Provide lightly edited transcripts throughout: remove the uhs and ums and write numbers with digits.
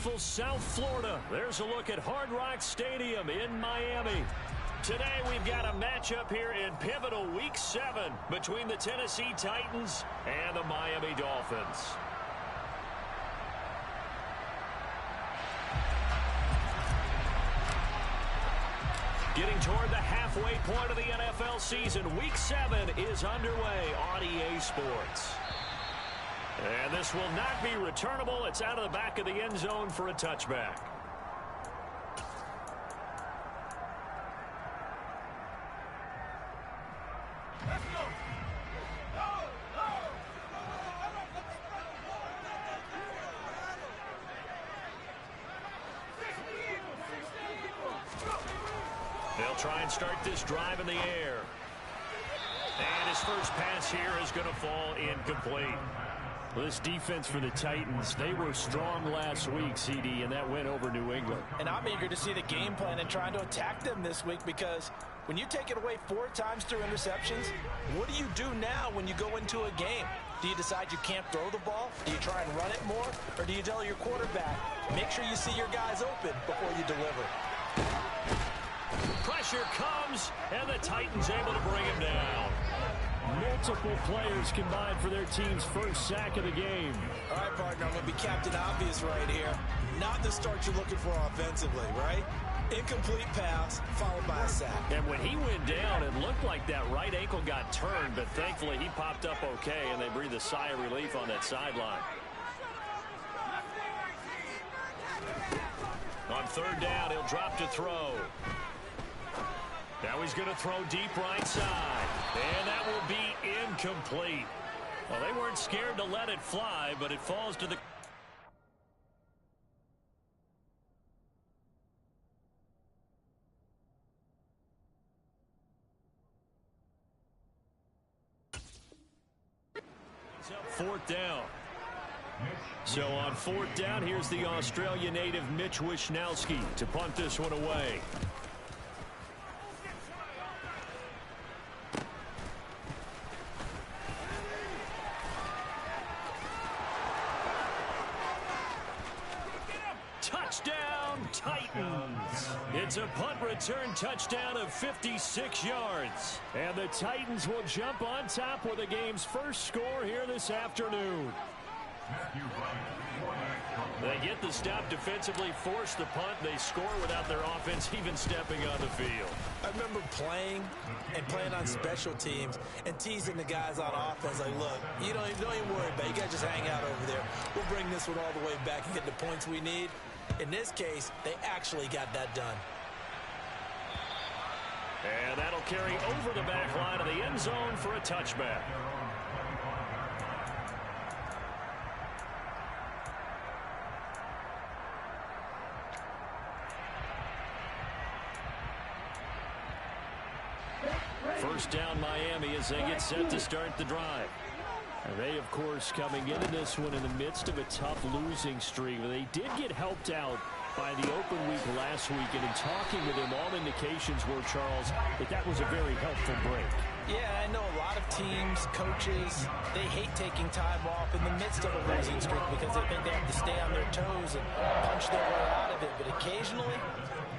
beautiful South Florida. There's a look at Hard Rock Stadium in Miami. Today we've got a matchup here in pivotal Week 7 between the Tennessee Titans and the Miami Dolphins. Getting toward the halfway point of the NFL season, Week 7 is underway on EA Sports. And this will not be returnable. It's out of the back of the end zone for a touchback. They'll try and start this drive in the air. And his first pass here is going to fall incomplete. Well, this defense for the Titans, they were strong last week, CD, and that went over New England. And I'm eager to see the game plan and trying to attack them this week, because when you take it away 4 times through interceptions, what do you do now when you go into a game? Do you decide you can't throw the ball? Do you try and run it more? Or do you tell your quarterback, make sure you see your guys open before you deliver? Pressure comes, and the Titans able to bring him down. Multiple players combined for their team's first sack of the game. All right, partner, I'm going to be Captain Obvious right here. Not the start you're looking for offensively, right? Incomplete pass, followed by a sack. And when he went down, it looked like that right ankle got turned, but thankfully he popped up okay, and they breathed a sigh of relief on that sideline. On third down, he'll drop to throw. Now he's going to throw deep right side. And that will be incomplete. Well, they weren't scared to let it fly, but it falls to the... Fourth down. So on fourth down, here's the Australia native Mitch Wishnowsky to punt this one away. Touchdown, Titans. It's a punt return touchdown of 56 yards. And the Titans will jump on top with the game's first score here this afternoon. They get the stop defensively, force the punt. They score without their offense even stepping on the field. I remember playing on special teams and teasing the guys on offense like, look, you don't even worry about it. You guys just hang out over there. We'll bring this one all the way back and get the points we need. In this case, they actually got that done. And that'll carry over the back line of the end zone for a touchback. First down Miami as they get set to start the drive. And they, of course, coming into this one in the midst of a tough losing streak. They did get helped out by the open week last week, and in talking with him, all indications were, Charles, that was a very helpful break. Yeah, I know a lot of teams, coaches, they hate taking time off in the midst of a losing streak because they think they have to stay on their toes and punch their way out of it. But occasionally,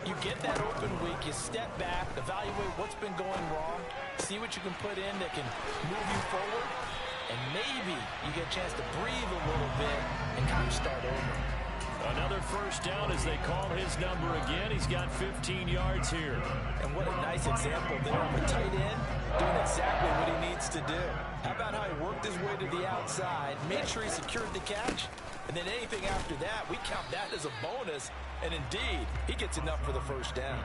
you get that open week, you step back, evaluate what's been going wrong, see what you can put in that can move you forward, and maybe you get a chance to breathe a little bit and kind of start over. Another first down as they call his number again. He's got 15 yards here. And what a nice example there of a tight end doing exactly what he needs to do. How about how he worked his way to the outside, made sure he secured the catch, and then anything after that, we count that as a bonus. And indeed, he gets enough for the first down.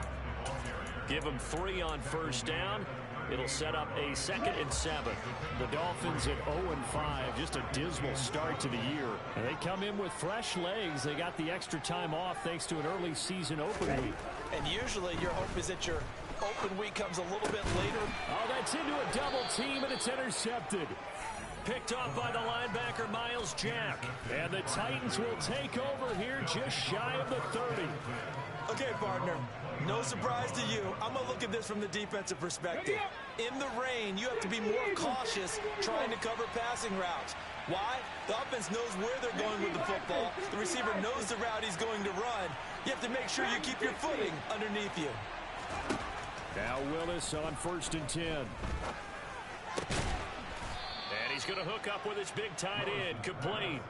Give him 3 on first down. It'll set up a 2nd and 7. The Dolphins at 0-5, just a dismal start to the year. And they come in with fresh legs. They got the extra time off thanks to an early season open week. And usually your hope is that your open week comes a little bit later. Oh, that's into a double team, and it's intercepted. picked off by the linebacker, Miles Jack. And the Titans will take over here just shy of the 30. Okay, partner, no surprise to you. I'm going to look at this from the defensive perspective. In the rain, you have to be more cautious trying to cover passing routes. Why? The offense knows where they're going with the football. The receiver knows the route he's going to run. You have to make sure you keep your footing underneath you. Now Willis on 1st and 10. And he's going to hook up with his big tight end, complete.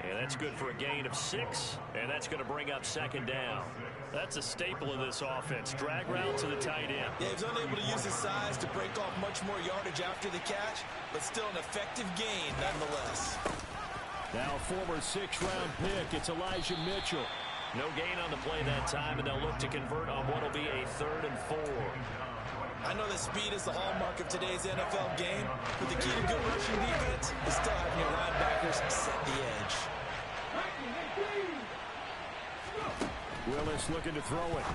And that's good for a gain of 6, and that's going to bring up 2nd down. That's a staple of this offense. Drag route to the tight end. Yeah, he was unable to use his size to break off much more yardage after the catch, but still an effective gain nonetheless. Now former 6th-round pick, it's Elijah Mitchell. No gain on the play that time, and they'll look to convert on what will be a 3rd and 4. I know that speed is the hallmark of today's NFL game, but the key to good rushing defense is still having your linebackers set the edge. Willis looking to throw it.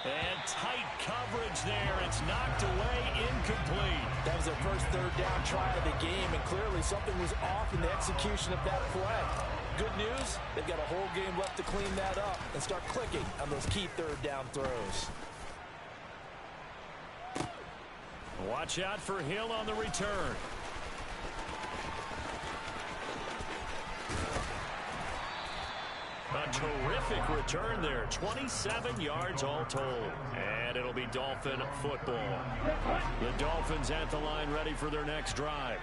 And tight coverage there. It's knocked away, incomplete. That was their first 3rd down try of the game, and clearly something was off in the execution of that play. Good news, they've got a whole game left to clean that up and start clicking on those key 3rd down throws. Watch out for Hill on the return. A terrific return there. 27 yards all told. And it'll be Dolphin football. The Dolphins at the line ready for their next drive.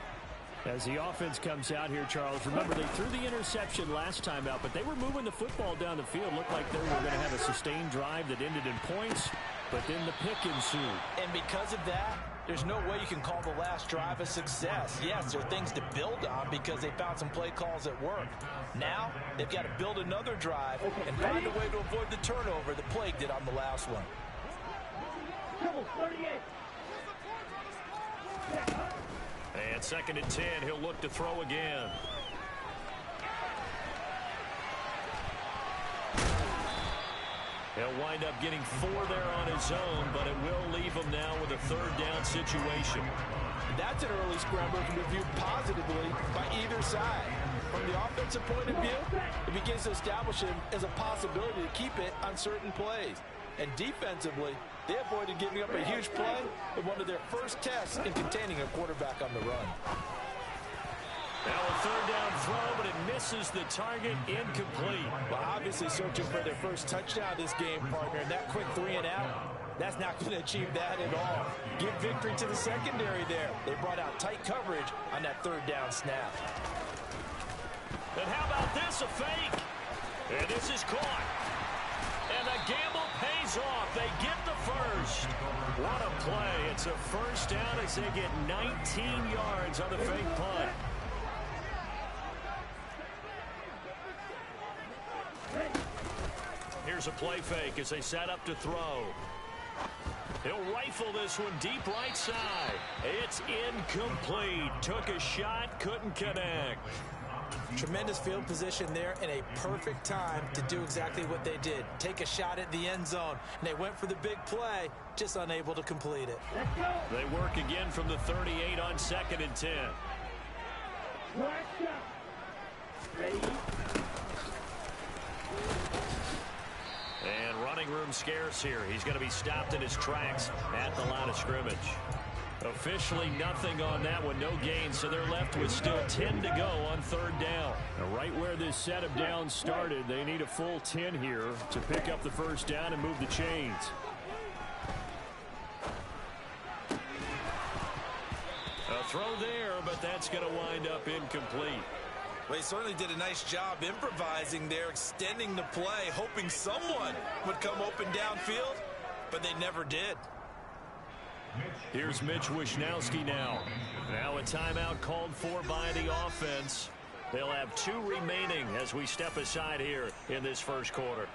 As the offense comes out here, Charles, remember they threw the interception last time out, but they were moving the football down the field. Looked like they were going to have a sustained drive that ended in points, but then the pick ensued. And because of that, there's no way you can call the last drive a success. Yes, there are things to build on because they found some play calls that work. Now, they've got to build another drive and find a way to avoid the turnover that plagued it on the last one. And 2nd and 10, he'll look to throw again. He'll wind up getting 4 there on his own, but it will leave him now with a 3rd down situation. That's an early scramble to be viewed positively by either side. From the offensive point of view, it begins to establish him as a possibility to keep it on certain plays. And defensively, they avoided giving up a huge play in one of their first tests in containing a quarterback on the run. Now a 3rd down throw, but it misses the target, incomplete. Well, obviously searching for their first touchdown this game, partner, and that quick 3 and out, that's not going to achieve that at all. Give victory to the secondary there. They brought out tight coverage on that 3rd down snap. And how about this, a fake? And this is caught. And the gamble pays off. They get the first. What a play. It's a 1st down as they get 19 yards on the fake punt. Here's a play fake as they set up to throw. He'll rifle this one deep right side. It's incomplete. Took a shot, couldn't connect. Tremendous field position there and a perfect time to do exactly what they did. Take a shot at the end zone. And they went for the big play, just unable to complete it. They work again from the 38 on 2nd and 10. And running room scarce here. He's going to be stopped in his tracks at the line of scrimmage. Officially nothing on that one, no gain, so they're left with still 10 to go on 3rd down. Now, right where this set of downs started, they need a full 10 here to pick up the 1st down and move the chains. A throw there, but that's going to wind up incomplete. Well, he certainly did a nice job improvising there, extending the play, hoping someone would come open downfield, but they never did. Here's Mitch Wishnowsky now. Now a timeout called for by the offense. They'll have 2 remaining as we step aside here in this 1st quarter.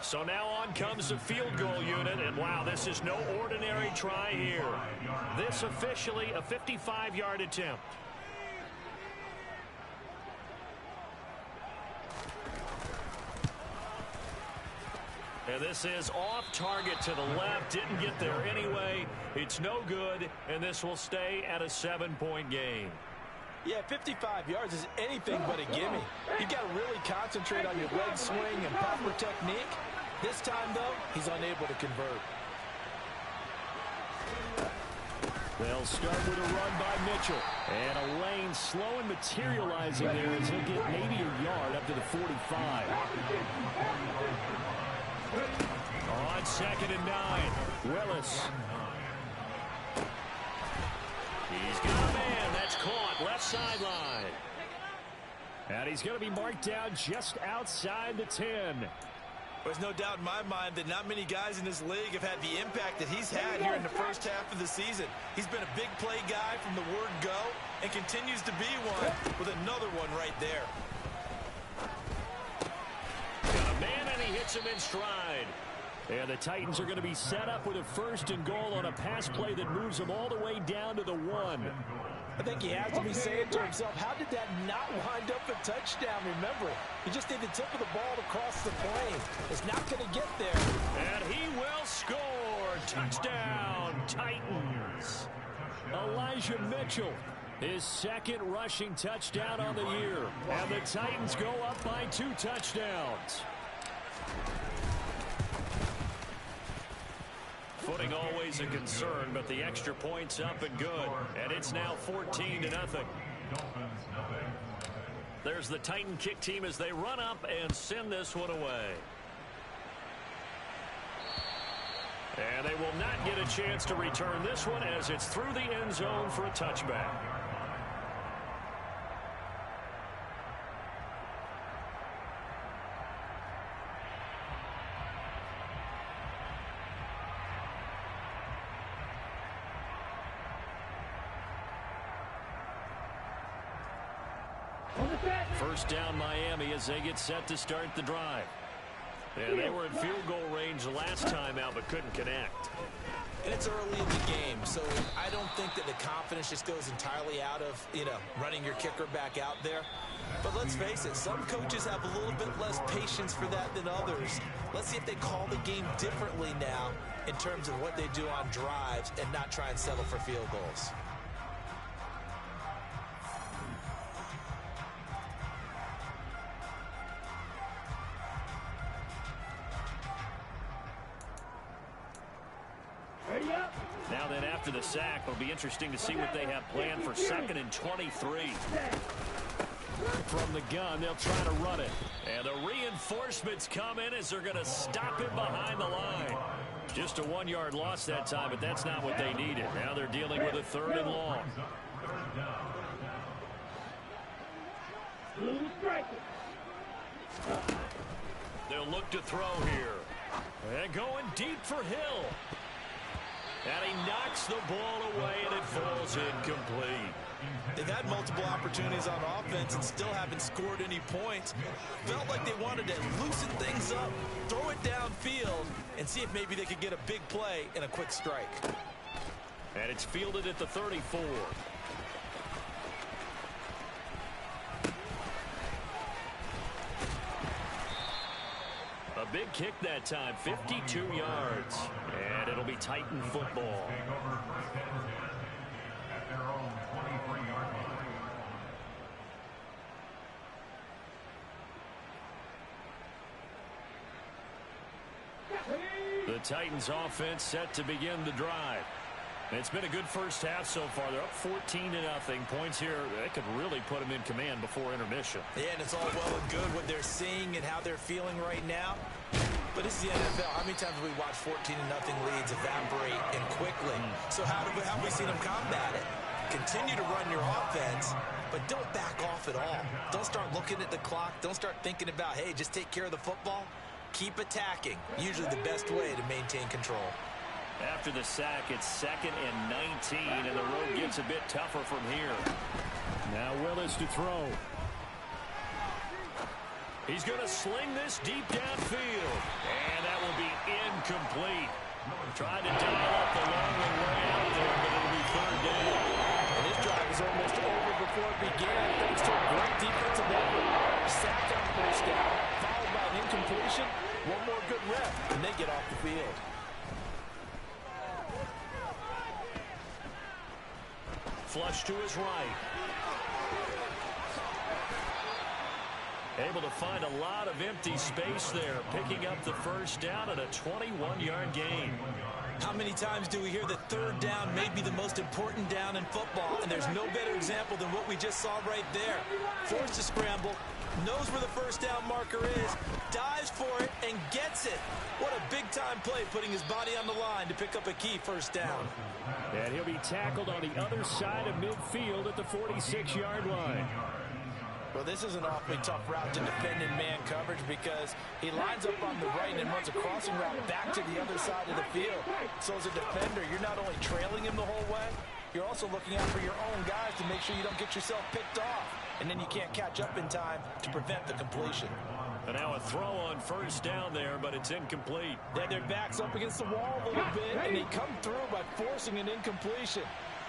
So now on comes the field goal unit, and wow, this is no ordinary try here. This officially a 55-yard attempt. And this is off target to the left. Didn't get there anyway. It's no good, and this will stay at a 7-point game. Yeah, 55 yards is anything but a gimme. You've got to really concentrate on your leg swing and proper technique. This time, though, he's unable to convert. They'll start with a run by Mitchell. And a lane slow and materializing there as he'll get maybe a yard up to the 45. On 2nd and 9, Willis. He's got a man. That's caught left sideline. And he's going to be marked down just outside the 10. There's no doubt in my mind that not many guys in this league have had the impact that he's had here in the first half of the season. He's been a big play guy from the word go and continues to be one with another one right there. Got a man, and he hits him in stride. And the Titans are going to be set up with a 1st and goal on a pass play that moves them all the way down to the 1. I think he has to be saying to himself, how did that not wind up a touchdown? Remember, he just did the tip of the ball to cross the plane. It's not going to get there. And he will score. Touchdown, Titans. Elijah Mitchell, his 2nd rushing touchdown on the year. And the Titans go up by 2 touchdowns. Footing always a concern, but the extra point's up and good. And it's now 14-0. There's the Titan kick team as they run up and send this one away. And they will not get a chance to return this one as it's through the end zone for a touchback. First down Miami as they get set to start the drive. And they were in field goal range last time out but couldn't connect. And it's early in the game, so I don't think that the confidence just goes entirely out of, running your kicker back out there. But let's face it, some coaches have a little bit less patience for that than others. Let's see if they call the game differently now in terms of what they do on drives and not try and settle for field goals. Now then, after the sack, it'll be interesting to see what they have planned for 2nd and 23. From the gun, they'll try to run it. And the reinforcements come in as they're going to stop him behind the line. Just a 1-yard loss that time, but that's not what they needed. Now they're dealing with a 3rd and long. They'll look to throw here. And going deep for Hill. And he knocks the ball away, and it falls incomplete. They've had multiple opportunities on offense and still haven't scored any points. Felt like they wanted to loosen things up, throw it downfield, and see if maybe they could get a big play and a quick strike. And it's fielded at the 34. A big kick that time, 52 yards. And it'll be Titan football. The Titans offense set to begin the drive. It's been a good first half so far. They're up 14-0. Points here, they could really put them in command before intermission. Yeah, and it's all well and good what they're seeing and how they're feeling right now. But this is the NFL. How many times have we watched 14-0 leads evaporate and quickly? So how have we seen them combat it? Continue to run your offense, but don't back off at all. Don't start looking at the clock. Don't start thinking about, hey, just take care of the football. Keep attacking. Usually the best way to maintain control. After the sack, it's 2nd and 19, and the road gets a bit tougher from here. Now Willis to throw. He's going to sling this deep downfield, and that will be incomplete. Tried to dial up the long way out there, but it'll be 3rd down. And this drive is almost over before it began, thanks to a great defensive effort. Sack on 1st down, followed by an incompletion. One more good rep, and flush to his right. Able to find a lot of empty space there, picking up the first down at a 21-yard gain. How many times do we hear that third down may be the most important down in football, and there's no better example than what we just saw right there. Forced to scramble, knows where the first down marker is, dives for it, and gets it. What a big-time play, putting his body on the line to pick up a key first down. And he'll be tackled on the other side of midfield at the 46-yard line. Well, this is an awfully tough route to defend in man coverage because he lines up on the right and then runs a crossing route back to the other side of the field. So as a defender, you're not only trailing him the whole way, you're also looking out for your own guys to make sure you don't get yourself picked off. And then you can't catch up in time to prevent the completion. And now a throw on first down there, but it's incomplete. Then their back's up against the wall a little bit, and they come through by forcing an incompletion.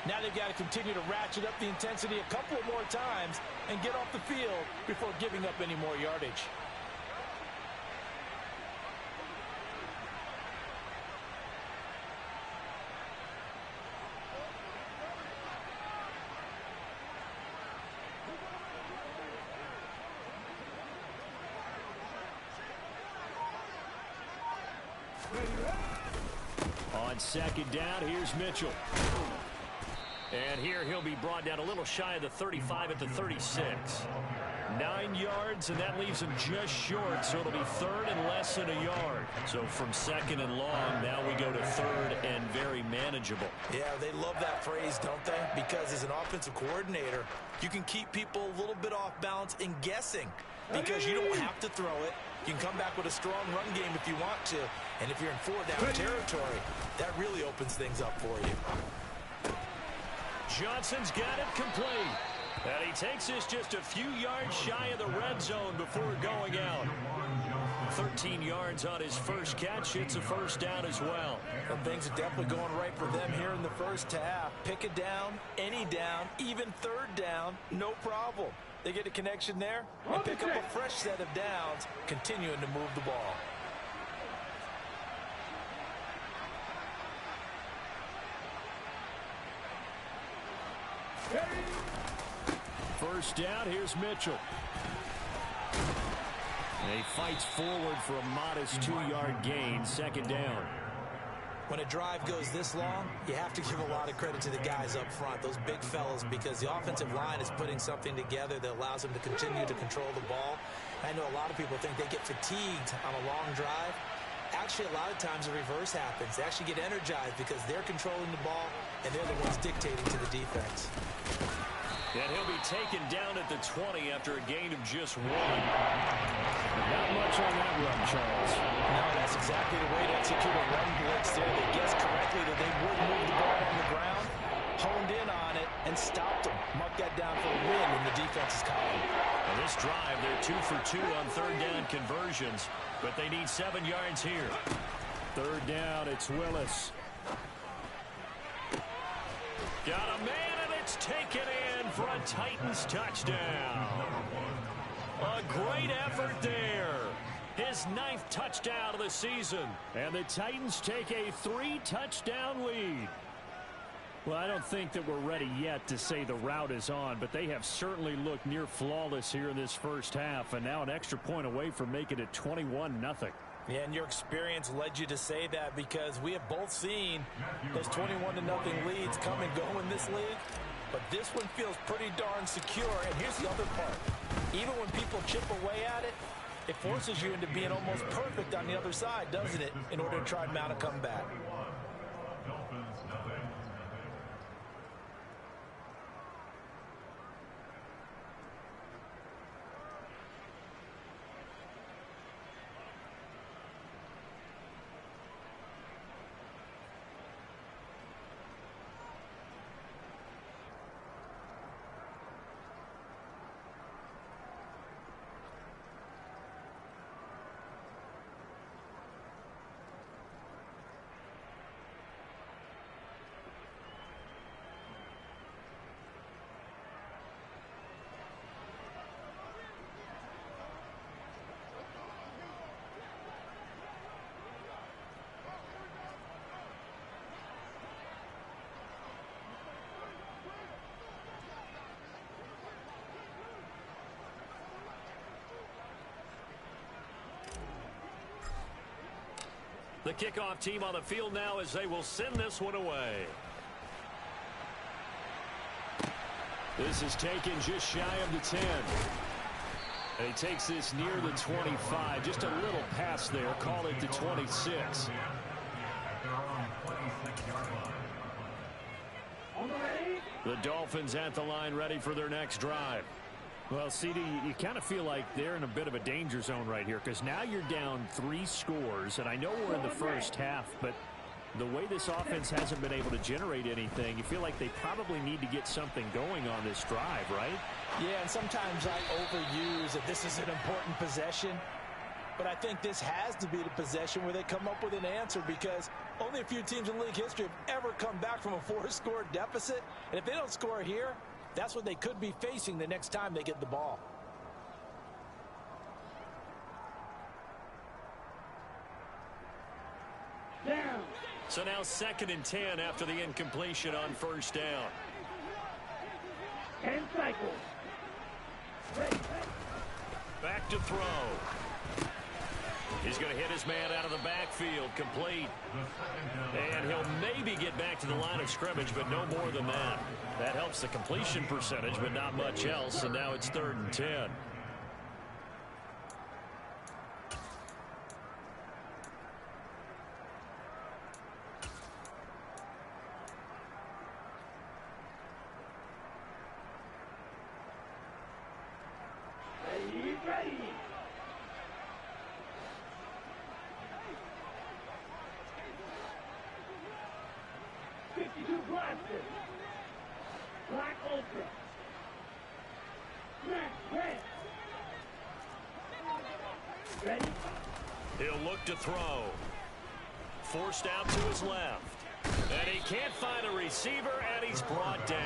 Now they've got to continue to ratchet up the intensity a couple of more times and get off the field before giving up any more yardage. On second down, here's Mitchell. And here he'll be brought down a little shy of the 35 at the 36. 9 yards, and that leaves him just short, so it'll be third and less than a yard. So from second and long, now we go to third and very manageable. Yeah, they love that phrase, don't they? Because as an offensive coordinator, you can keep people a little bit off balance and guessing because you don't have to throw it. You can come back with a strong run game if you want to. And if you're in four-down territory, that really opens things up for you. Johnson's got it complete. And he takes this just a few yards shy of the red zone before going out. 13 yards on his first catch. It's a first down as well. And things are definitely going right for them here in the first half. Pick a down, any down, even third down, no problem. They get a connection there and pick up a fresh set of downs, continuing to move the ball. First down, here's Mitchell. And he fights forward for a modest 2-yard gain, second down. When a drive goes this long, you have to give a lot of credit to the guys up front, those big fellas, because the offensive line is putting something together that allows them to continue to control the ball. I know a lot of people think they get fatigued on a long drive. Actually, a lot of times the reverse happens. They actually get energized because they're controlling the ball, and they're the ones dictating to the defense. And he'll be taken down at the 20 after a gain of just 1. Not much on that run, Charles. No, that's exactly the way to execute a run blitz there. They guessed correctly that they would move the ball on the ground, honed in on it, and stopped them. Mark that down for a win in the defense's column. On this drive, they're 2 for 2 on third down conversions, but they need 7 yards here. Third down, it's Willis. Got a man, and it's taken in for a Titans touchdown. A great effort there. His 9th touchdown of the season. And the Titans take a 3-touchdown lead. Well, I don't think that we're ready yet to say the route is on, but they have certainly looked near flawless here in this first half, and now an extra point away from making it 21-0. Yeah, and your experience led you to say that because we have both seen those 21-0 leads come and go in this league. But this one feels pretty darn secure. And here's the other part. Even when people chip away at it, it forces you into being almost perfect on the other side, doesn't it, in order to try and mount a comeback. The kickoff team on the field now as they will send this one away. This is taken just shy of the 10. And he takes this near the 25. Just a little pass there. Call it the 26. The Dolphins at the line ready for their next drive. Well, CD, you kind of feel like they're in a bit of a danger zone right here because now you're down 3 scores, and I know we're in the first half, but the way this offense hasn't been able to generate anything, you feel like they probably need to get something going on this drive, right? Yeah, and sometimes I overuse that this is an important possession. But I think this has to be the possession where they come up with an answer because only a few teams in league history have ever come back from a 4-score deficit. And if they don't score here, that's what they could be facing the next time they get the ball. Down. So now 2nd and 10 after the incompletion on first down. 10 cycles. Back to throw. He's going to hit his man out of the backfield, complete. And he'll maybe get back to the line of scrimmage, but no more than that. That helps the completion percentage, but not much else, and now it's 3rd and 10. Ready. 52 Blaster. Black Ultra. Red. Ready? He'll look to throw. Forced out to his left. And he can't find a receiver, and he's brought down.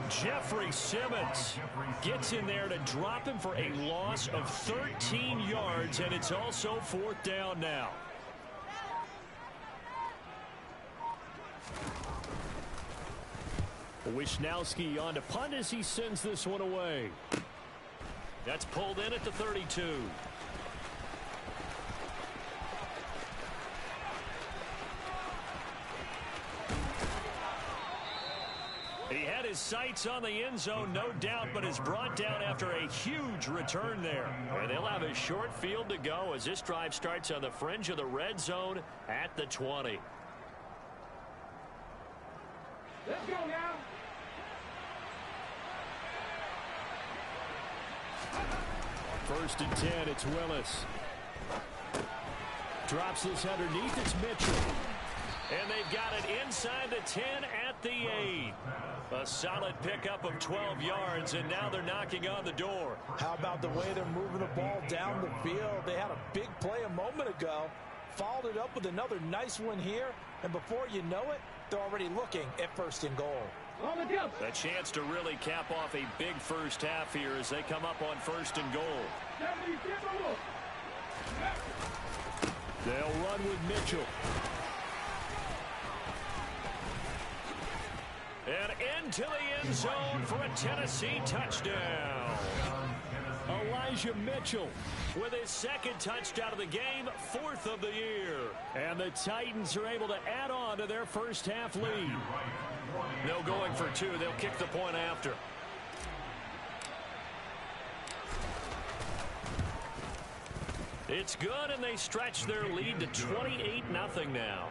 Jeffrey Simmons gets in there to drop him for a loss of 13 yards, and it's also 4th down now. Wisnowski on to punt as he sends this one away. That's pulled in at the 32. He had his sights on the end zone, no doubt, but is brought down after a huge return there. And they'll have a short field to go as this drive starts on the fringe of the red zone at the 20. Let's go now. First and 10, it's Willis. Drops this underneath, it's Mitchell. And they've got it inside the 10 at the 8. A solid pickup of 12 yards, and now they're knocking on the door. How about the way they're moving the ball down the field? They had a big play a moment ago, followed it up with another nice one here, and before you know it, they're already looking at 1st and goal. A chance to really cap off a big first half here as they come up on 1st and goal. They'll run with Mitchell. And into the end zone for a Tennessee touchdown. Elijah Mitchell with his 2nd touchdown of the game, 4th of the year. And the Titans are able to add on to their first half lead. No going for 2. They'll kick the point after. It's good, and they stretch their lead to 28-0 now.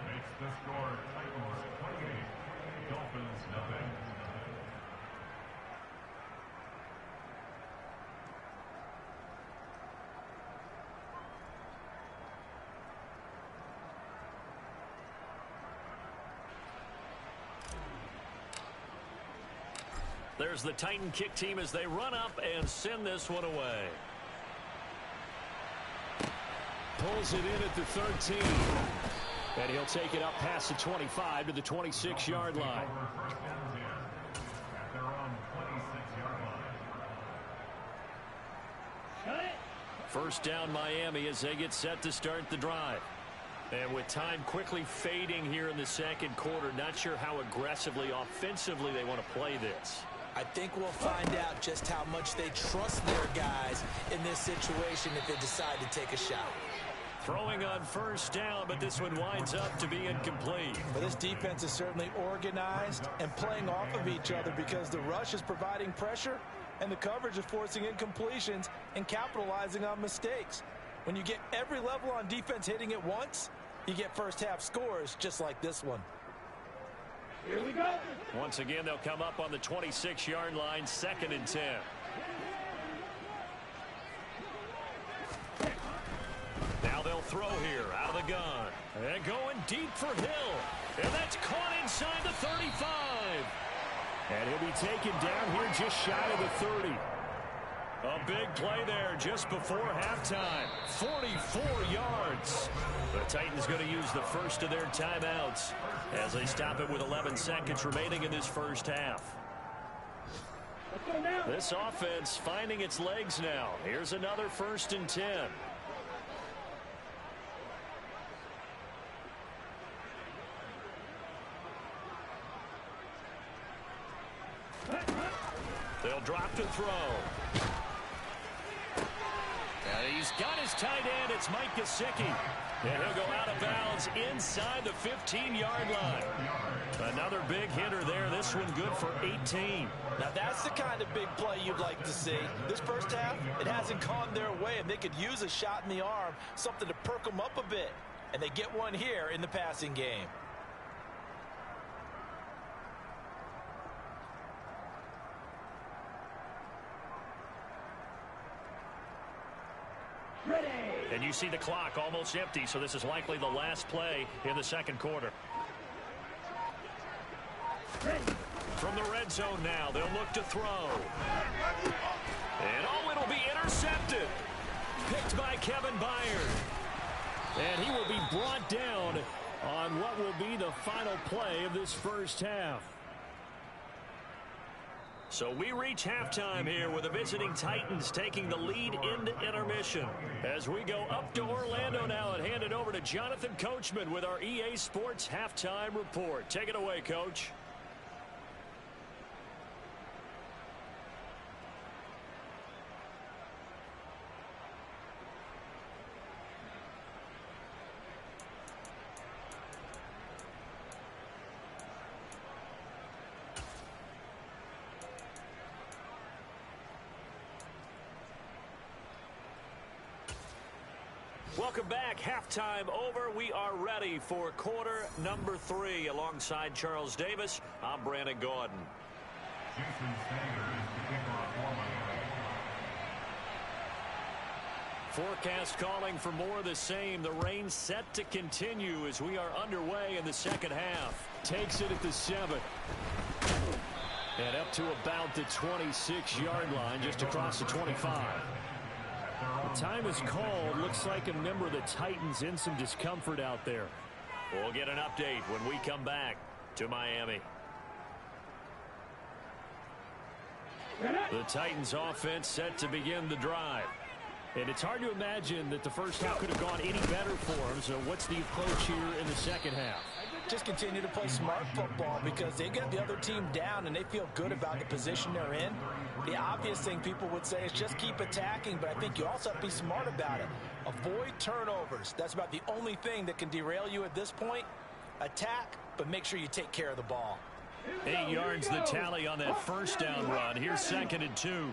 There's the Titan kick team as they run up and send this one away. Pulls it in at the 13. And he'll take it up past the 25 to the 26-yard line. First down Miami as they get set to start the drive. And with time quickly fading here in the 2nd quarter, not sure how aggressively, offensively they want to play this. I think we'll find out just how much they trust their guys in this situation if they decide to take a shot. Throwing on first down, but this one winds up to be incomplete. But this defense is certainly organized and playing off of each other because the rush is providing pressure and the coverage is forcing incompletions and capitalizing on mistakes. When you get every level on defense hitting at once, you get first half scores just like this one. Here we go. Once again, they'll come up on the 26-yard line, 2nd and 10. Now they'll throw here out of the gun. And going deep for Hill. And that's caught inside the 35. And he'll be taken down here just shy of the 30. A big play there just before halftime. 44 yards. The Titans going to use the first of their timeouts as they stop it with 11 seconds remaining in this first half. Let's go now. This offense finding its legs now. Here's another 1st and 10. They'll drop to throw. And he's got his tight end. It's Mike Gesicki. And he'll go out of bounds inside the 15-yard line. Another big hitter there. This one good for 18. Now that's the kind of big play you'd like to see. This first half, it hasn't gone their way, and they could use a shot in the arm, something to perk them up a bit. And they get one here in the passing game. Ready. And you see the clock almost empty, so this is likely the last play in the second quarter. Ready. From the red zone now, they'll look to throw. And oh, it'll be intercepted. Picked by Kevin Byard. And he will be brought down on what will be the final play of this first half. So we reach halftime here with the visiting Titans taking the lead into intermission. As we go up to Orlando now and hand it over to Jonathan Coachman with our EA Sports Halftime Report. Take it away, Coach. Welcome back. Halftime over. We are ready for quarter number 3. Alongside Charles Davis, I'm Brandon Gordon. Forecast calling for more of the same. The rain set to continue as we are underway in the second half. Takes it at the 7. And up to about the 26-yard line, just across the 25. The time is called. Looks like a member of the Titans in some discomfort out there. We'll get an update when we come back to Miami. The Titans offense set to begin the drive. And it's hard to imagine that the first half could have gone any better for them. So what's the approach here in the second half? Just continue to play smart football because they get the other team down and they feel good about the position they're in. The obvious thing people would say is just keep attacking, but I think you also have to be smart about it. Avoid turnovers. That's about the only thing that can derail you at this point. Attack, but make sure you take care of the ball. 8 yards the tally on that first down run. Here's 2nd and 2.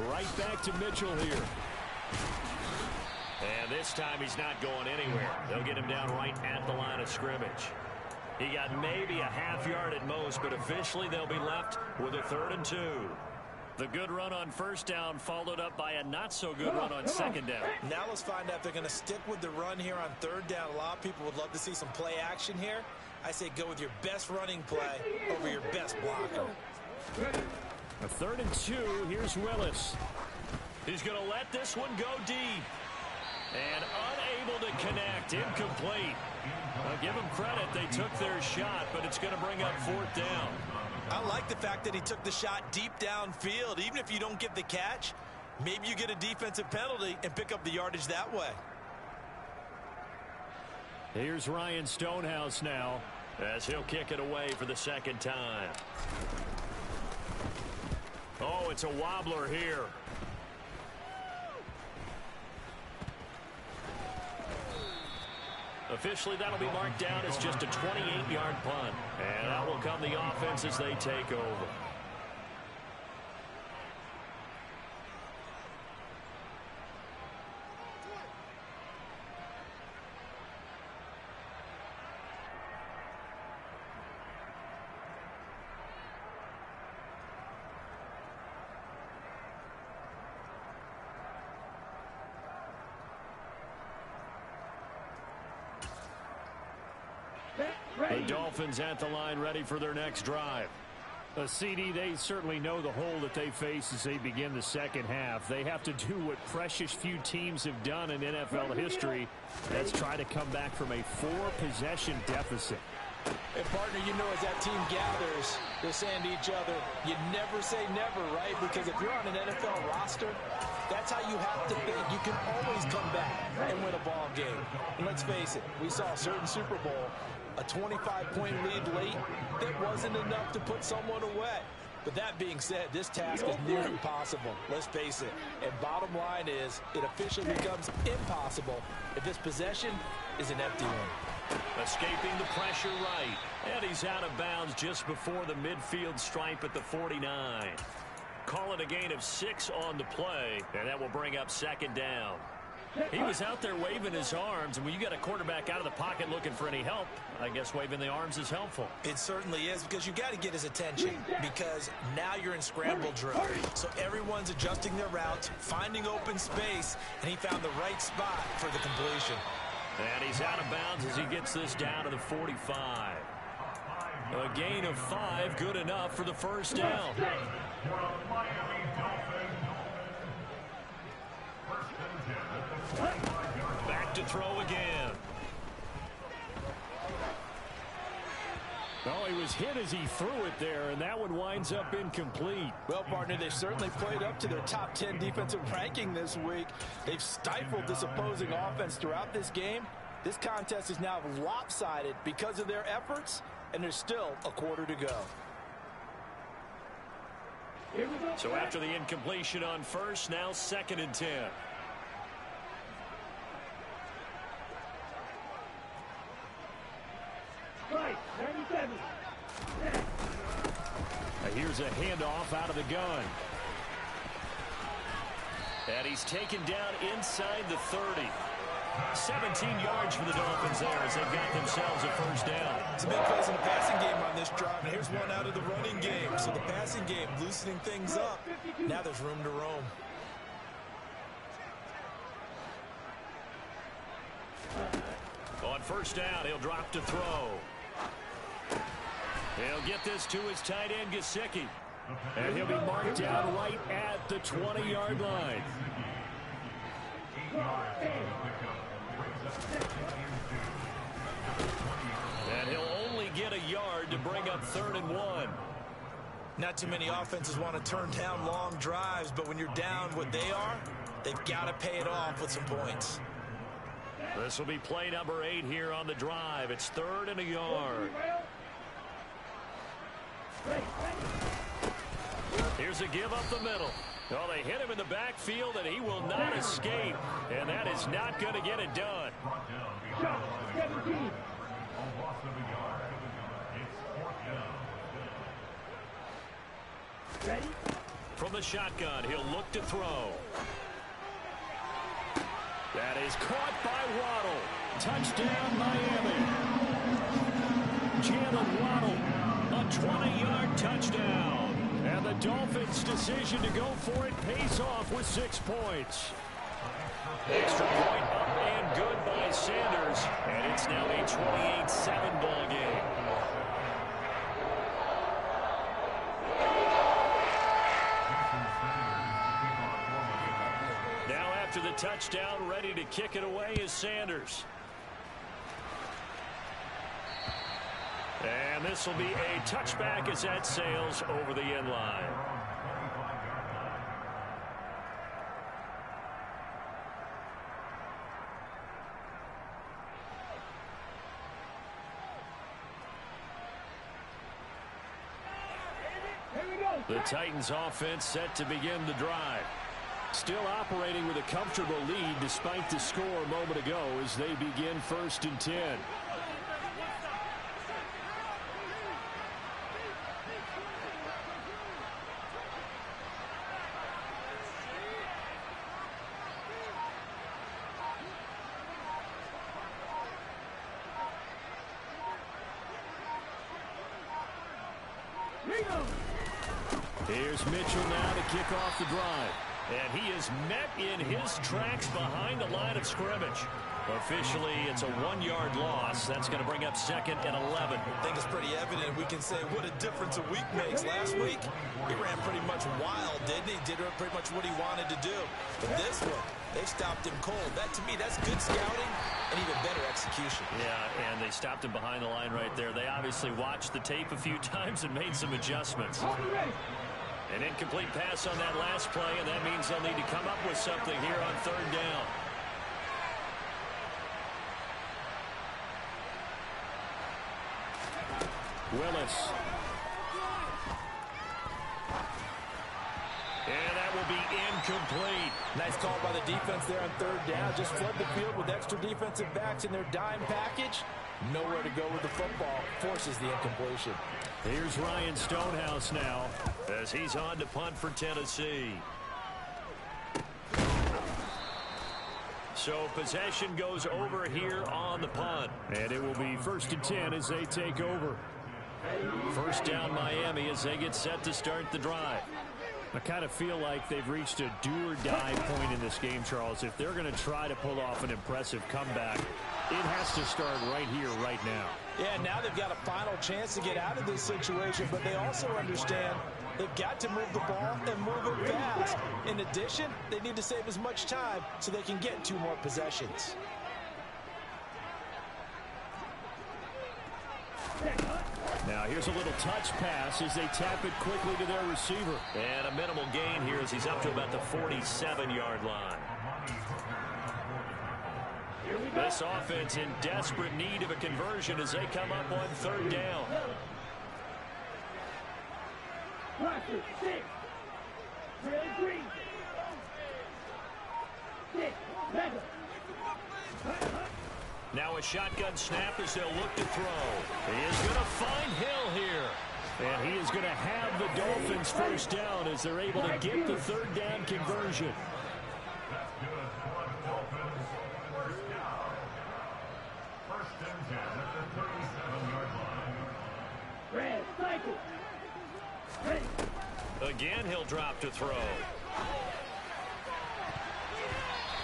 Right back to Mitchell here. And this time he's not going anywhere. They'll get him down right at the line of scrimmage. He got maybe a half yard at most, but officially they'll be left with a 3rd and 2. The good run on first down followed up by a not-so-good run on second down. Now let's find out if they're going to stick with the run here on 3rd down. A lot of people would love to see some play action here. I say go with your best running play over your best blocker. A 3rd and 2. Here's Willis. He's going to let this one go deep. And unable to connect. Incomplete. I'll give them credit. They took their shot, but it's going to bring up 4th down. I like the fact that he took the shot deep downfield. Even if you don't get the catch, maybe you get a defensive penalty and pick up the yardage that way. Here's Ryan Stonehouse now, as he'll kick it away for the 2nd time. Oh, it's a wobbler here. Officially, that'll be marked down as just a 28-yard punt. And that will come the offense as they take over. The Dolphins at the line, ready for their next drive. CD, they certainly know the hole that they face as they begin the second half. They have to do what precious few teams have done in NFL history. That's try to come back from a 4-possession deficit. And, partner, you know, as that team gathers, they're saying to each other, you never say never, right? Because if you're on an NFL roster, that's how you have to think. You can always come back and win a ball game. And let's face it, we saw a certain Super Bowl, a 25-point lead late that wasn't enough to put someone away. But that being said, this task is near impossible. Let's face it. And bottom line is, it officially becomes impossible if this possession is an empty one. Escaping the pressure right. And he's out of bounds just before the midfield stripe at the 49. Call it a gain of 6 on the play, and that will bring up second down. He was out there waving his arms, and when you got a quarterback out of the pocket looking for any help, I guess waving the arms is helpful. It certainly is, because you got to get his attention, because now you're in scramble drill. So everyone's adjusting their routes, finding open space, and he found the right spot for the completion. And he's out of bounds as he gets this down to the 45. A gain of 5, good enough for the first down. Back to throw again. Oh, he was hit as he threw it there, and that one winds up incomplete. Well, partner, they've certainly played up to their top 10 defensive ranking this week. They've stifled this opposing offense throughout this game. This contest is now lopsided because of their efforts, and there's still a quarter to go. So after the incompletion on first, now 2nd and 10. Right, 97. Here's a handoff out of the gun. And he's taken down inside the 30. 17 yards for the Dolphins there as they've got themselves a first down. Some big plays in the passing game on this drive, and here's one out of the running game. So the passing game loosening things up. Now there's room to roam. On first down, he'll drop to throw. He'll get this to his tight end, Gesicki. And he'll be marked down right at the 20-yard line. And he'll only get a yard to bring up 3rd and 1. Not too many offenses want to turn down long drives, but when you're down what they are, they've got to pay it off with some points. This will be play number 8 here on the drive. It's 3rd and a yard. Here's a give up the middle. Oh, they hit him in the backfield, and he will not escape. And that is not going to get it done. Ready? From the shotgun, he'll look to throw. That is caught by Waddle. Touchdown, Miami. Jalen Waddle, a 20-yard touchdown. And the Dolphins' decision to go for it pays off with 6 points. Extra point up and good by Sanders. And it's now a 28-7 ball game. Now after the touchdown, ready to kick it away is Sanders. And this will be a touchback as that sails over the end line. Here we go. The Titans offense set to begin the drive. Still operating with a comfortable lead despite the score a moment ago as they begin 1st and 10. Here's Mitchell now to kick off the drive. And he is met in his tracks behind the line of scrimmage. Officially, it's a 1-yard loss. That's going to bring up 2nd and 11. I think it's pretty evident. We can say what a difference a week makes. Last week, he ran pretty much wild, didn't he? Did pretty much what he wanted to do. But this one, they stopped him cold. That, to me, that's good scouting and even better execution. Yeah, and they stopped him behind the line right there. They obviously watched the tape a few times and made some adjustments. An incomplete pass on that last play, and that means they'll need to come up with something here on 3rd down. Willis. And that will be incomplete. Nice call by the defense there on 3rd down. Just flood the field with extra defensive backs in their dime package. Nowhere to go with the football. Forces the incompletion. Here's Ryan Stonehouse now as he's on to punt for Tennessee. So possession goes over here on the punt. And it will be 1st and 10 as they take over. 1st down Miami as they get set to start the drive. I kind of feel like they've reached a do-or-die point in this game, Charles. If they're going to try to pull off an impressive comeback, it has to start right here, right now. Yeah, now they've got a final chance to get out of this situation, but they also understand they've got to move the ball and move it fast. In addition, they need to save as much time so they can get 2 more possessions. Now here's a little touch pass as they tap it quickly to their receiver. And a minimal gain here as he's up to about the 47-yard line. This offense in desperate need of a conversion as they come up on 3rd down. Now a shotgun snap as they'll look to throw. He is going to find Hill here. And he is going to have the Dolphins 1st down as they're able to get the 3rd down conversion. Again, he'll drop to throw.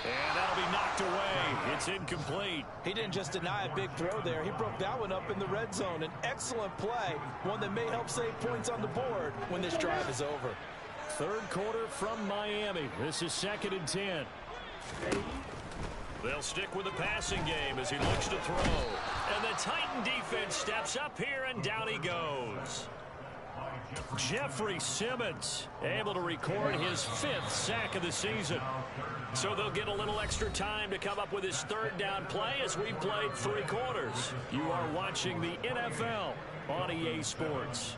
And that'll be knocked away. It's incomplete. He didn't just deny a big throw there. He broke that one up in the red zone. An excellent play, one that may help save points on the board when this drive is over. 3rd quarter from Miami. This is 2nd and 10. They'll stick with the passing game as he looks to throw. And the Titan defense steps up here, and down he goes. Jeffrey Simmons able to record his 5th sack of the season. So they'll get a little extra time to come up with his 3rd down play as we played 3 quarters. You are watching the NFL on EA Sports.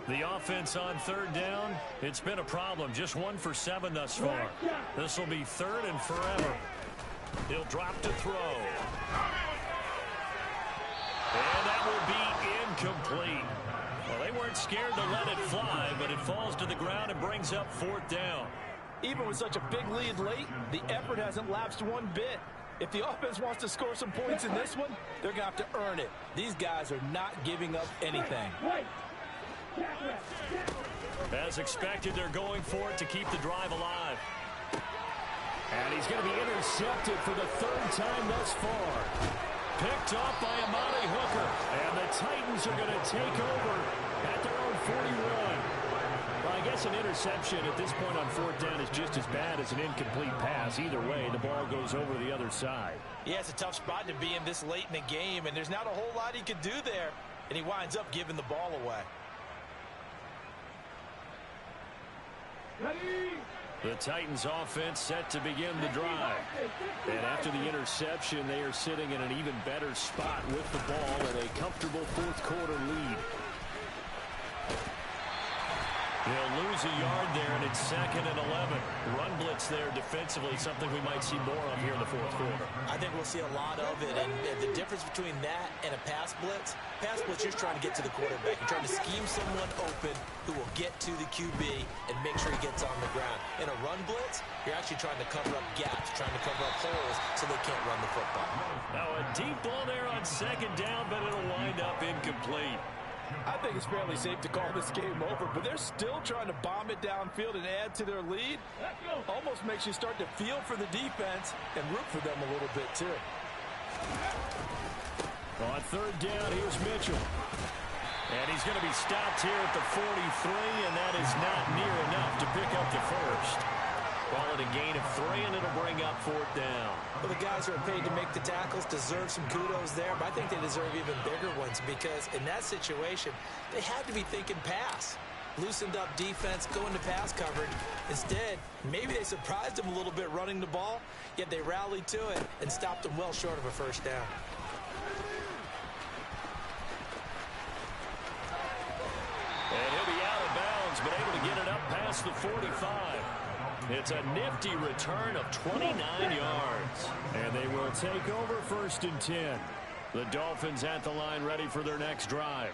The offense on 3rd down, it's been a problem. Just 1 for 7 thus far. This will be 3rd and forever. He'll drop to throw. And that will be incomplete. Well, they weren't scared to let it fly, but it falls to the ground and brings up 4th down. Even with such a big lead late, the effort hasn't lapsed one bit. If the offense wants to score some points in this one, they're going to have to earn it. These guys are not giving up anything. As expected, they're going for it to keep the drive alive. And he's going to be intercepted for the 3rd time thus far. Picked off by Amani Hooker. And the Titans are going to take over at their own 41. Well, I guess an interception at this point on 4th down is just as bad as an incomplete pass. Either way, the ball goes over the other side. Yeah, it's a tough spot to be in this late in the game, and there's not a whole lot he could do there. And he winds up giving the ball away. The Titans offense set to begin the drive. And after the interception, they are sitting in an even better spot with the ball and a comfortable 4th quarter lead. He'll lose a yard there, and it's 2nd and 11. Run blitz there defensively, something we might see more of here in the fourth quarter. I think we'll see a lot of it, and the difference between that and a pass blitz, you're trying to get to the quarterback. You're trying to scheme someone open who will get to the QB and make sure he gets on the ground. In a run blitz, you're actually trying to cover up gaps, trying to cover up holes so they can't run the football. Now a deep ball there on 2nd down, but it'll wind up incomplete. I think it's fairly safe to call this game over, but they're still trying to bomb it downfield and add to their lead. Almost makes you start to feel for the defense and root for them a little bit, too. On 3rd down, here's Mitchell. And he's going to be stopped here at the 43, and that is not near enough to pick up the first. Call it a gain of 3, and it'll bring up 4th down. Well, the guys who are paid to make the tackles deserve some kudos there, but I think they deserve even bigger ones because in that situation, they had to be thinking pass. Loosened up defense, going to pass coverage. Instead, maybe they surprised them a little bit running the ball, yet they rallied to it and stopped them well short of a first down. And he'll be out of bounds, but able to get it up past the 45. It's a nifty return of 29 yards. And they will take over 1st and 10. The Dolphins at the line ready for their next drive.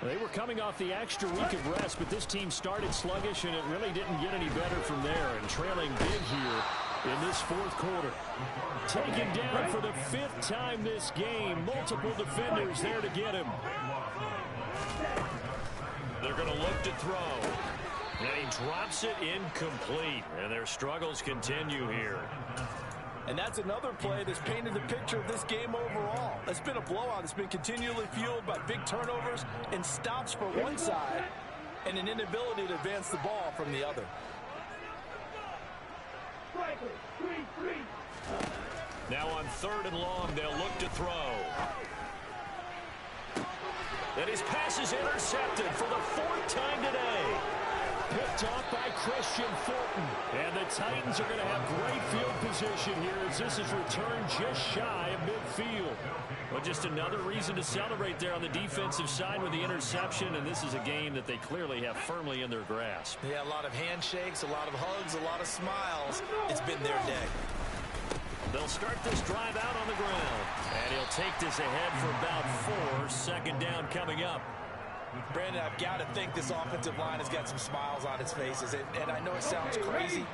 They were coming off the extra week of rest, but this team started sluggish, and it really didn't get any better from there. And trailing big here in this 4th quarter. Taken down for the 5th time this game. Multiple defenders there to get him. They're going to look to throw. And he drops it incomplete. And their struggles continue here. And that's another play that's painted the picture of this game overall. It's been a blowout. It's been continually fueled by big turnovers and stops for one side and an inability to advance the ball from the other. Now on 3rd and long, they'll look to throw. And his pass is intercepted for the 4th time today. Picked off by Christian Fulton. And the Titans are going to have great field position here as this is returned just shy of midfield. Well, just another reason to celebrate there on the defensive side with the interception, and this is a game that they clearly have firmly in their grasp. Yeah, a lot of handshakes, a lot of hugs, a lot of smiles. It's been their day. They'll start this drive out on the ground. And he'll take this ahead for about 4. 2nd down coming up. Brandon, I've got to think this offensive line has got some smiles on its faces. And I know it sounds crazy,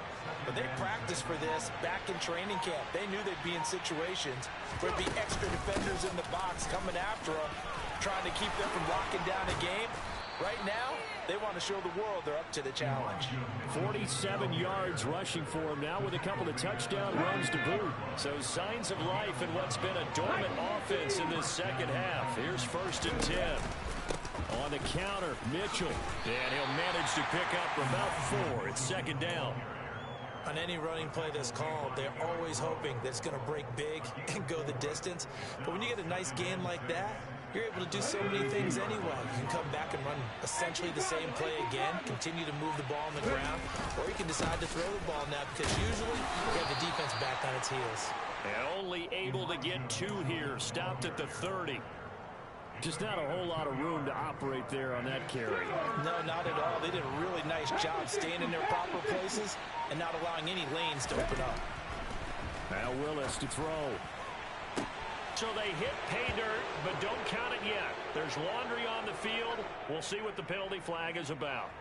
but they practiced for this back in training camp. They knew they'd be in situations where there'd be extra defenders in the box coming after them, trying to keep them from locking down a game. Right now, they want to show the world they're up to the challenge. 47 yards rushing for him now with a couple of touchdown runs to boot. So signs of life in what's been a dormant offense in this 2nd half. Here's 1st and 10. On the counter, Mitchell. And he'll manage to pick up about 4. It's 2nd down. On any running play that's called, they're always hoping that it's going to break big and go the distance. But when you get a nice game like that, you're able to do so many things anyway. You can come back and run essentially the same play again, continue to move the ball on the ground, or you can decide to throw the ball now because usually you have the defense back on its heels. And only able to get 2 here, stopped at the 30. Just not a whole lot of room to operate there on that carry. No, not at all. They did a really nice job staying in their proper places and not allowing any lanes to open up. Now Willis to throw. So they hit pay dirt, but don't count it yet. There's laundry on the field. We'll see what the penalty flag is about.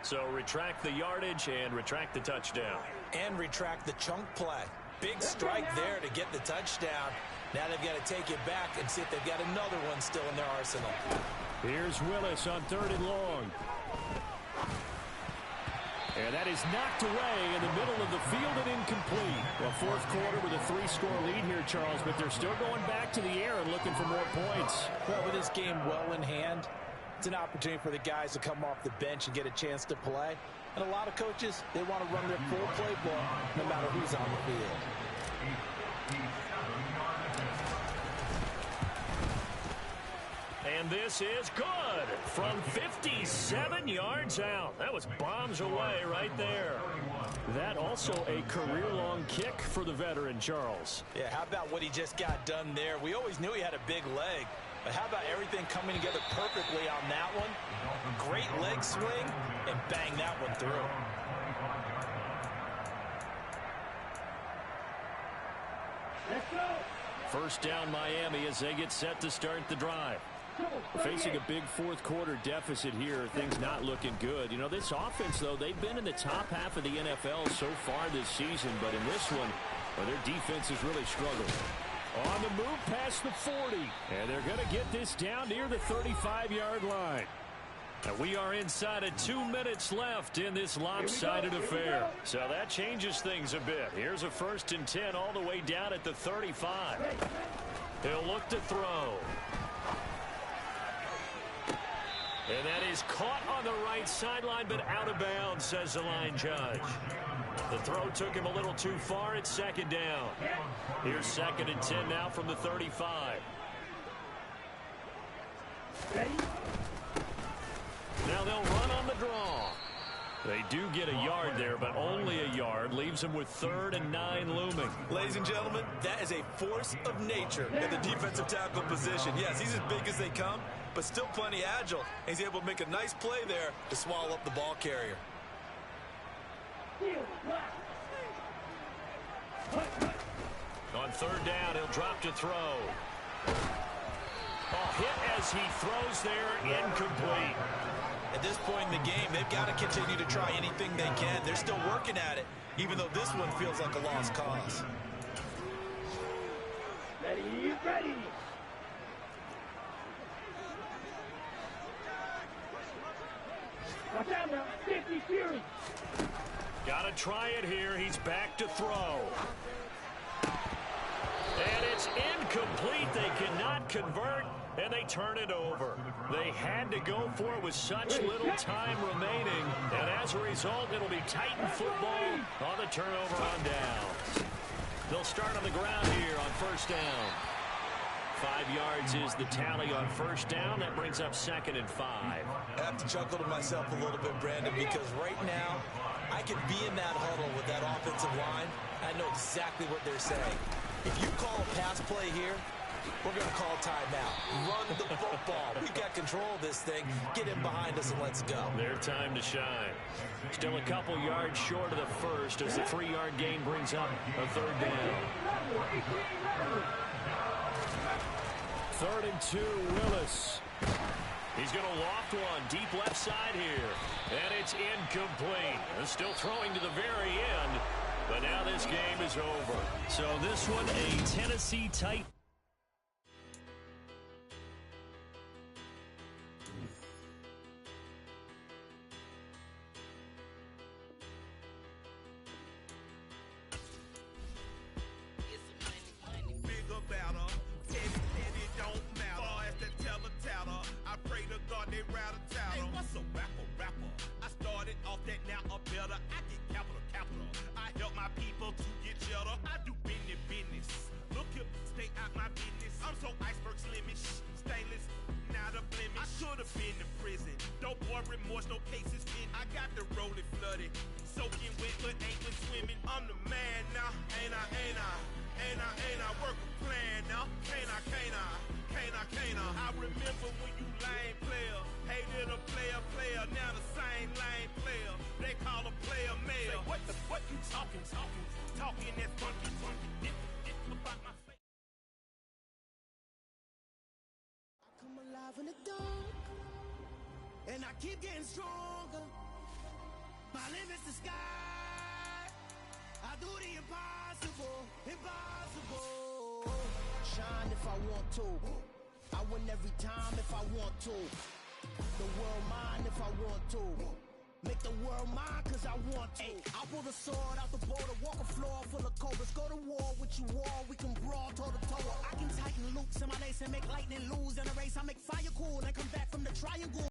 So retract the yardage and retract the touchdown. And retract the chunk play. Big strike there to get the touchdown. Now they've got to take it back and see if they've got another one still in their arsenal. Here's Willis on 3rd and long. And that is knocked away in the middle of the field and incomplete. Well, 4th quarter with a 3-score lead here, Charles, but they're still going back to the air and looking for more points. Well, with this game well in hand, it's an opportunity for the guys to come off the bench and get a chance to play. And a lot of coaches, they want to run their full playbook no matter who's on the field. And this is good from 57 yards out. That was bombs away right there. That also a career-long kick for the veteran, Charles. Yeah, how about what he just got done there? We always knew he had a big leg. But how about everything coming together perfectly on that one? Great leg swing, and bang that one through. Let's go. First down Miami as they get set to start the drive. Facing a big fourth quarter deficit here, things not looking good. You know, this offense, though, they've been in the top half of the NFL so far this season, but in this one, well, their defense has really struggled. On the move past the 40, and they're going to get this down near the 35-yard line. And we are inside of 2 minutes left in this lopsided affair. So that changes things a bit. Here's a 1st and 10 all the way down at the 35. He'll look to throw. And that is caught on the right sideline, but out of bounds, says the line judge. The throw took him a little too far. It's 2nd down. Here's 2nd and 10 now from the 35. Ready? Now they'll run on the draw. They do get a yard there, but only a yard. Leaves them with 3rd and 9 looming. Ladies and gentlemen, that is a force of nature in the defensive tackle position. Yes, he's as big as they come, but still plenty agile. He's able to make a nice play there to swallow up the ball carrier. On 3rd down, he'll drop to throw. Oh, hit as he throws there, incomplete. At this point in the game, they've got to continue to try anything they can. They're still working at it, even though this one feels like a lost cause. Ready, ready. Watch out now, 50 Fury. Got to try it here. He's back to throw. And it's incomplete. They cannot convert, and they turn it over. They had to go for it with such little time remaining, and as a result, it'll be Titan football on the turnover on downs. They'll start on the ground here on 1st down. 5 yards is the tally on 1st down. That brings up 2nd and 5. I have to chuckle to myself a little bit, Brandon, because right now, I could be in that huddle with that offensive line. I know exactly what they're saying. If you call a pass play here, we're going to call timeout. Run the football. We've got control of this thing. Get in behind us and let's go. Their time to shine. Still a couple yards short of the first as the 3-yard gain brings up a 3rd down. 3rd and 2, Willis. He's going to loft one deep left side here. And it's incomplete. They're still throwing to the very end. But now this game is over. So this one, a Tennessee Titan. In the dark, and I keep getting stronger. My limit's the sky. I do the impossible, impossible. Shine if I want to. I win every time if I want to. The world mine if I want to. Make the world mine cause I want to. I pull the sword out the border, walk a floor full of cobras. Go to war with you war, we can brawl toe to toe. I can tighten loops in my lace and make lightning lose in a race. I make fire cool and come back from the triangle.